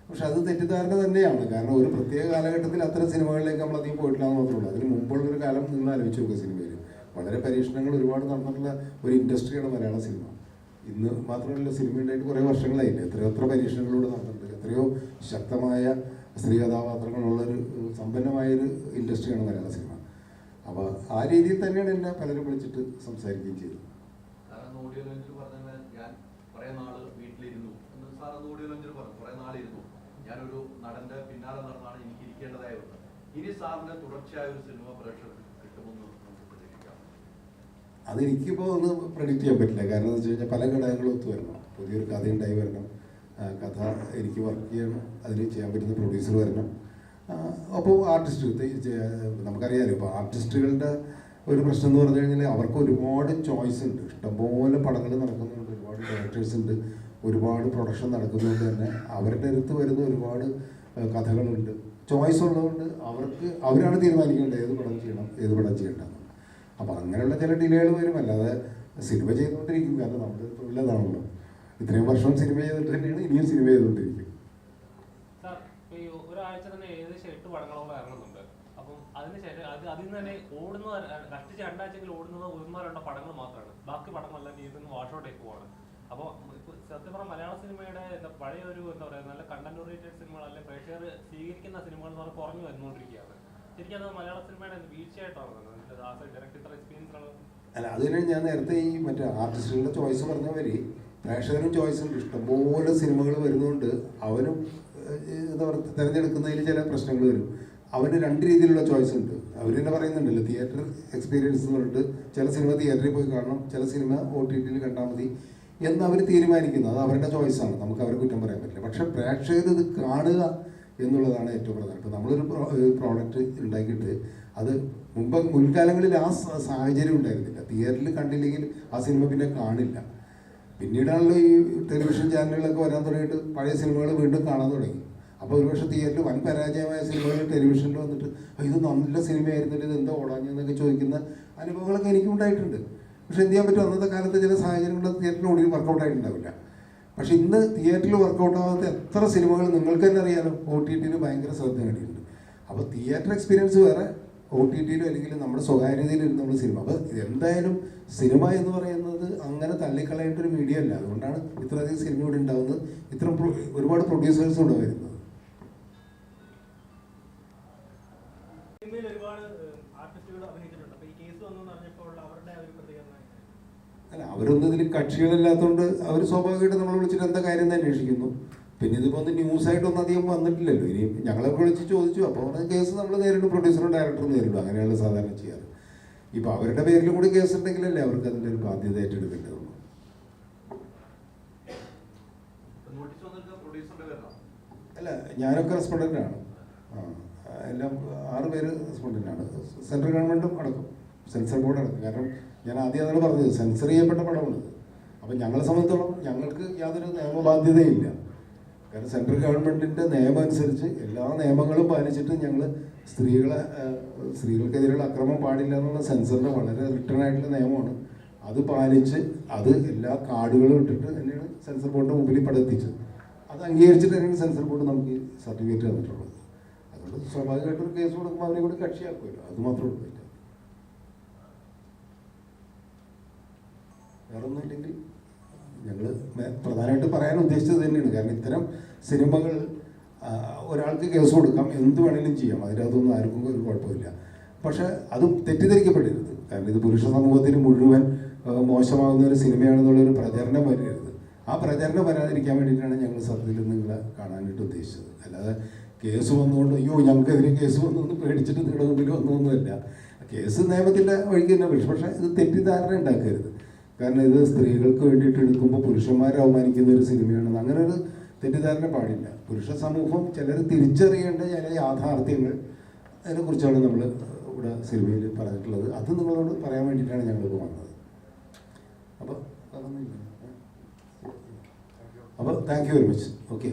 പക്ഷെ അത് തെറ്റിദ്ധാരണ തന്നെയാണ്. കാരണം ഒരു പ്രത്യേക കാലഘട്ടത്തിൽ അത്തരം സിനിമകളിലേക്ക് നമ്മൾ അധികം പോയിട്ടില്ല എന്ന് മാത്രമേ ഉള്ളൂ. അതിന് മുമ്പുള്ളൊരു കാലം നിങ്ങൾ ആലോചിച്ച് നോക്കുക. സിനിമയിൽ വളരെ പരീക്ഷണങ്ങൾ ഒരുപാട് നടന്നിട്ടുള്ള ഒരു ഇൻഡസ്ട്രിയാണ് മലയാള സിനിമ. ഇന്ന് മാത്രമല്ല, സിനിമ ഉണ്ടായിട്ട് കുറേ വർഷങ്ങളായില്ലേ. എത്ര പരീക്ഷണങ്ങളിലൂടെ നടന്നിട്ടുണ്ട്. എത്രയോ ശക്തമായ സ്ത്രീ കഥാപാത്രങ്ങളുള്ളൊരു സമ്പന്നമായൊരു ഇൻഡസ്ട്രിയാണ് മലയാള സിനിമ. അപ്പോൾ ആ രീതിയിൽ തന്നെയാണ് എന്നെ പലരും വിളിച്ചിട്ട് സംസാരിക്കുകയും ചെയ്തത്. ഓഡിയോ ലോഞ്ചിൽ പറഞ്ഞ ഞാൻ കുറേ നാൾ വീട്ടിലിരുന്നു എന്ന് സാർ അന്ന് ഓഡിയോ ലോഞ്ചിൽ പറഞ്ഞു. കുറേ നാളിരുന്നു, ഞാനൊരു നടന്റെ പിന്നാലെ നടന്നാണ് എനിക്ക് ഇരിക്കേണ്ടതായി വന്നത്. ഇനി സാറിന്റെ തുടർച്ചയായ ഒരു സിനിമ പ്രേക്ഷകർക്ക് കിട്ടുമെന്ന് നമുക്ക് പ്രതീക്ഷിക്കാം. അതെനിക്കിപ്പോൾ ഒന്ന് പ്രഡിക്റ്റ് ചെയ്യാൻ പറ്റില്ല. കാരണം എന്ന് വെച്ച് കഴിഞ്ഞാൽ പല ഘടകങ്ങളും ഒത്തു വരണം. പുതിയൊരു കഥയുണ്ടായി വരണം, കഥ എനിക്ക് വർക്ക് ചെയ്യണം, അതിന് ചെയ്യാൻ പറ്റുന്ന പ്രൊഡ്യൂസർ വരണം. അപ്പോൾ ആർട്ടിസ്റ്റ് നമുക്കറിയാമല്ലോ, ഇപ്പോൾ ആർട്ടിസ്റ്റുകളുടെ ഒരു പ്രശ്നം എന്ന് പറഞ്ഞു കഴിഞ്ഞാൽ അവർക്ക് ഒരുപാട് ചോയ്സ് ഉണ്ട്. ഇഷ്ടംപോലെ പടങ്ങൾ നടക്കുന്നുണ്ട്, ഒരുപാട് ഡയറക്ടേഴ്സ് ഉണ്ട്, ഒരുപാട് പ്രൊഡക്ഷൻ നടക്കുന്നതുകൊണ്ട് തന്നെ അവരുടെ അടുത്ത് വരുന്ന ഒരുപാട് കഥകളുണ്ട്. ചോയ്സ് ഉള്ളതുകൊണ്ട് അവരാണ് തീരുമാനിക്കേണ്ടത് ഏത് പടം ചെയ്യണം, ഏത് പടം ചെയ്യേണ്ടതെന്ന്. അപ്പോൾ അങ്ങനെയുള്ള ചില ഡിലേകൾ വരും. അല്ലാതെ സിനിമ ചെയ്തുകൊണ്ടിരിക്കും. കാരണം നമ്മുടെ തൊഴിലതാണല്ലോ. ഇത്രയും വർഷം സിനിമ ചെയ്തിട്ട് തന്നെയാണ് ഇനിയും സിനിമ ചെയ്തുകൊണ്ടിരിക്കും. ഒരാഴ്ച തന്നെ ഏകദേശം 8 പടങ്ങളോളം ഇറങ്ങുന്നുണ്ട്. അപ്പം അതിനുശേഷം അതിൽ നിന്ന് തന്നെ ഓടുന്ന കഷ്ടിച്ച് 2 ആഴ്ചയെങ്കിലും ഓടുന്നത് 1-2 പടങ്ങൾ മാത്രമാണ്. ബാക്കി പടങ്ങളെല്ലാം ഇതിൽ വാഷൗട്ടേക്ക് പോവാണ്. അപ്പോൾ സത്യം പറഞ്ഞാൽ മലയാള സിനിമയുടെ പഴയ ഒരു എന്താ പറയുക, നല്ല കണ്ടന്റ് ഓറിയന്റഡ് സിനിമകൾ അല്ലെങ്കിൽ പ്രേക്ഷകർ സ്വീകരിക്കുന്ന സിനിമകൾ എന്ന് പറഞ്ഞാൽ കുറഞ്ഞു വന്നുകൊണ്ടിരിക്കുകയാണ്. ശരിക്കും അത് മലയാള സിനിമയുടെ വീഴ്ചയായിട്ടാണ് ഡയറക്ടർ എക്സ്പീരിയൻസ് ആണ്. അല്ല, അതിന് ഞാൻ നേരത്തെ ഈ മറ്റേ ആർട്ടിസ്റ്റുകളുടെ ചോയ്സ് പറഞ്ഞവര് പ്രേക്ഷകരും ചോയ്സ് ഉണ്ട്. ഇഷ്ടംപോലെ സിനിമകൾ വരുന്നതുകൊണ്ട് അവനും എന്താ പറയുക തിരഞ്ഞെടുക്കുന്നതിൽ ചില പ്രശ്നങ്ങൾ വരും. അവന് 2 രീതിയിലുള്ള ചോയ്സ് ഉണ്ട്. അവർ തന്നെ പറയുന്നുണ്ടല്ലോ, തിയേറ്റർ എക്സ്പീരിയൻസ് എന്ന് പറഞ്ഞിട്ട് ചില സിനിമ തിയേറ്ററിൽ പോയി കാണണം, ചില സിനിമ OTT കണ്ടാൽ മതി എന്ന് അവർ തീരുമാനിക്കുന്നത്. അത് അവരുടെ ചോയ്സാണ്, നമുക്ക് അവരെ കുറ്റം പറയാൻ പറ്റില്ല. പക്ഷേ പ്രേക്ഷകർ ഇത് കാണുക എന്നുള്ളതാണ് ഏറ്റവും പ്രധാനം. ഇപ്പോൾ നമ്മളൊരു പ്രോഡക്റ്റ് ഉണ്ടാക്കിയിട്ട് അത് മുൻകാലങ്ങളിൽ ആ സാഹചര്യം ഉണ്ടായിരുന്നില്ല. തിയേറ്ററിൽ കണ്ടില്ലെങ്കിൽ ആ സിനിമ പിന്നെ കാണില്ല. പിന്നീടാണല്ലോ ഈ ടെലിവിഷൻ ചാനലുകളൊക്കെ വരാൻ തുടങ്ങിയിട്ട് പഴയ സിനിമകൾ വീണ്ടും കാണാൻ തുടങ്ങി. അപ്പോൾ ഒരുപക്ഷെ തിയേറ്ററിൽ വൻ പരാജയമായ സിനിമകൾ ടെലിവിഷനിൽ വന്നിട്ട് ഇത് നല്ല സിനിമയായിരുന്നില്ല, ഇത് എന്താ ഓടാഞ്ഞെന്നൊക്കെ ചോദിക്കുന്ന അനുഭവങ്ങളൊക്കെ എനിക്കും ഉണ്ടായിട്ടുണ്ട്. പക്ഷെ എന്ത് ചെയ്യാൻ പറ്റും, അന്നത്തെ കാലത്ത് ചില സാഹചര്യങ്ങളിൽ തിയേറ്ററിൽ ഓടി വർക്കൗട്ട് ആയിട്ടുണ്ടാവില്ല. പക്ഷെ ഇന്ന് തിയേറ്ററിൽ വർക്കൗട്ട് ആവാത്ത എത്ര സിനിമകൾ നിങ്ങൾക്ക് തന്നെ അറിയാലോ OTT ഭയങ്കര ശ്രദ്ധ നേടിയിട്ടുണ്ട്. അപ്പോൾ തിയേറ്റർ എക്സ്പീരിയൻസ് വേറെ, OTT അല്ലെങ്കിൽ നമ്മുടെ സ്വകാര്യതയിലിരുന്ന് നമ്മൾ സിനിമ. അപ്പോൾ എന്തായാലും സിനിമ എന്ന് പറയുന്നത് അങ്ങനെ തള്ളിക്കളയേണ്ട ഒരു മീഡിയ അല്ല. അതുകൊണ്ടാണ് ഇത്രയധികം സിനിമ ഇവിടെ ഉണ്ടാകുന്നത്, ഇത്തരം ഒരുപാട് പ്രൊഡ്യൂസേഴ്സ് ഇവിടെ വരുന്നത്. സിനിമയിൽ ഒരുപാട് ആർട്ടിസ്റ്റുകൾ അഭിനയിച്ചിട്ടുണ്ട്. അപ്പോൾ ഈ കേസ് വന്നു പറഞ്ഞപ്പോൾ അവരുടെ ഒരു പ്രതികരണം അല്ല, അവരൊന്നും ഇതിൽ കക്ഷികളില്ലാത്തതുകൊണ്ട് അവർ സ്വാഭാവികമായിട്ട് നമ്മൾ വിളിച്ചിട്ട് എന്താ കാര്യം എന്ന് അന്വേഷിക്കുന്നു. പിന്നെ ഇതിപ്പോൾ ഒന്ന് ന്യൂസായിട്ടൊന്നും അധികം വന്നിട്ടില്ലല്ലോ. ഇനി ഞങ്ങളൊക്കെ വിളിച്ച് ചോദിച്ചു. അപ്പോൾ കേസ് നമ്മൾ നേരിടും, പ്രൊഡ്യൂസറും ഡയറക്ടറും നേരിടും. അങ്ങനെയുള്ള സാധാരണ ചെയ്യാറ്. ഇപ്പോൾ അവരുടെ പേരിലും കൂടി കേസ് ഉണ്ടെങ്കിലല്ലേ അവർക്ക് അതിൻ്റെ ഒരു ബാധ്യത ഏറ്റെടുക്കേണ്ടതുള്ളൂ. അല്ല, ഞാനൊക്കെ റെസ്പോണ്ടൻ്റാണ്. എല്ലാം 6 പേര് റെസ്പോണ്ടൻ്റാണ്. സെൻട്രൽ ഗവൺമെൻറ്റും അടക്കം, സെൻസർ ബോർഡ് അടക്കം. കാരണം ഞാൻ ആദ്യം അതാണ് പറഞ്ഞത്, സെൻസർ ചെയ്യപ്പെട്ട പടമാണിത്. അപ്പം ഞങ്ങളെ സംബന്ധിച്ചോളം ഞങ്ങൾക്ക് യാതൊരു നിയമബാധ്യതയില്ല. കാരണം സെൻട്രൽ ഗവൺമെൻറ്റിൻ്റെ നിയമം അനുസരിച്ച് എല്ലാ നിയമങ്ങളും പാലിച്ചിട്ട് ഞങ്ങൾ സ്ത്രീകൾക്കെതിരെയുള്ള അക്രമം പാടില്ല എന്നുള്ള സെൻസറിൻ്റെ വളരെ റിട്ടേൺ ആയിട്ടുള്ള നിയമമാണ്. അത് പാലിച്ച് അത് എല്ലാ കാർഡുകളും ഇട്ടിട്ട് തന്നെയാണ് സെൻസർ ബോർഡിൻ്റെ മുമ്പിൽ പടെത്തിച്ചത്. അത് അംഗീകരിച്ചിട്ട് തന്നെയാണ് സെൻസർ ബോർഡ് നമുക്ക് ഈ സർട്ടിഫിക്കറ്റ് തന്നിട്ടുള്ളത്. അതുകൊണ്ട് സ്വാഭാവികമായിട്ടൊരു കേസ് കൊടുക്കുമ്പോൾ അവരെ കൂടി കക്ഷിയാക്കുമല്ലോ, അത് മാത്രമേ ഉള്ളൂ. വേറൊന്നും ഇല്ലെങ്കിൽ ഞങ്ങൾ പ്രധാനമായിട്ട് പറയാൻ ഉദ്ദേശിച്ചത് തന്നെയാണ്. കാരണം ഇത്തരം സിനിമകൾ ഒരാൾക്ക് കേസ് കൊടുക്കാം, എന്ത് വേണമെങ്കിലും ചെയ്യാം, അതിനകത്തൊന്നും ആർക്കും ഒരു കുഴപ്പമില്ല. പക്ഷെ അത് തെറ്റിദ്ധരിക്കപ്പെടരുത്. കാരണം ഇത് പുരുഷ സമൂഹത്തിന് മുഴുവൻ മോശമാകുന്ന ഒരു സിനിമയാണെന്നുള്ളൊരു പ്രചരണം വരരുത്. ആ ആ പ്രചരണം വരാതിരിക്കാൻ വേണ്ടിയിട്ടാണ് ഞങ്ങൾ സത്യത്തിൽ നിങ്ങളെ കാണാനായിട്ട് ഉദ്ദേശിച്ചത്. അല്ലാതെ കേസ് വന്നുകൊണ്ട് അയ്യോ ഞങ്ങൾക്കെതിരെ കേസ് വന്നു പേടിച്ചിട്ട് നിങ്ങളുടെ മുമ്പിൽ വന്നൊന്നുമല്ല. കേസ് നിയമത്തിൻ്റെ വഴിക്ക് തന്നെ വിളിച്ചു. പക്ഷേ ഇത് തെറ്റിദ്ധാരണ ഉണ്ടാക്കരുത്. കാരണം ഇത് സ്ത്രീകൾക്ക് വേണ്ടിയിട്ട് എടുക്കുമ്പോൾ പുരുഷന്മാരെ അവമാനിക്കുന്ന ഒരു സിനിമയാണെന്ന് അങ്ങനെ ഒരു തെറ്റിദ്ധാരണ പാടില്ല. പുരുഷ സമൂഹം ചിലർ തിരിച്ചറിയേണ്ട ചില യാഥാർത്ഥ്യങ്ങൾ അതിനെക്കുറിച്ചാണ് നമ്മൾ ഇവിടെ സിനിമയിൽ പറഞ്ഞിട്ടുള്ളത്. അത് നിങ്ങളോട് പറയാൻ വേണ്ടിയിട്ടാണ് ഞങ്ങളിപ്പോൾ വന്നത്. അപ്പോൾ thank you very much. Okay.